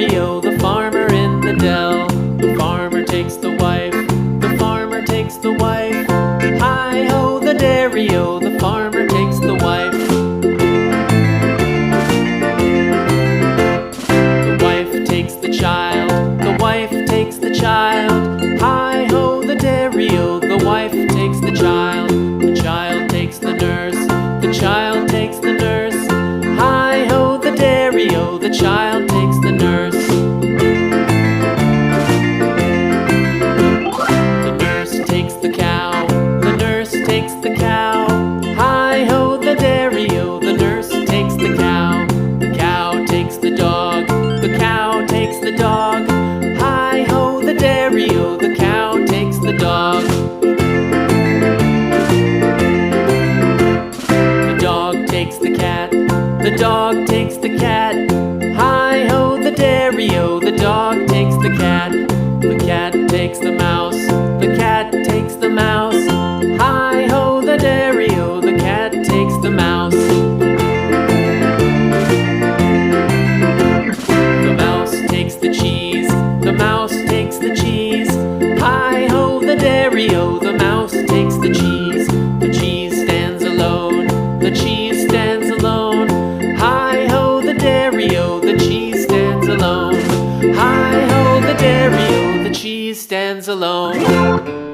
dairy-o, the farmer in the dell. The farmer takes the wife, the farmer takes the wife. Hi-ho, the dairy-o, the farmer takes the wife. The wife takes the child, the wife takes the child. Hi-ho, the dairy-o, the wife takes the child. The child takes the nurse, the child takes the nurse. Hi-ho, the dairy-o, the child takes the nurse. The nurse takes the cow, the nurse takes the cow. Hi-ho, the dairy-o, the nurse takes the cow. The cow takes the dog, the cow takes the dog. Hi-ho, the dairy-o, the cow takes the dog. The dog takes the cat, the dog takes the cat. Hi-ho, the dairy-o, the dog takes the cat. The cat takes the mouse, the cat takes the mouse. Hi-ho, the dairy-o, the cat takes the mouse. The mouse takes the cheese, the mouse takes the cheese. Hi-ho, the dairy-o, the mouse takes the cheese. The cheese stands alone, the cheese stands alone. Hi-ho, the dairy-o, the cheese stands alone. Hi-ho, the dairy-o, the cheese stands alone.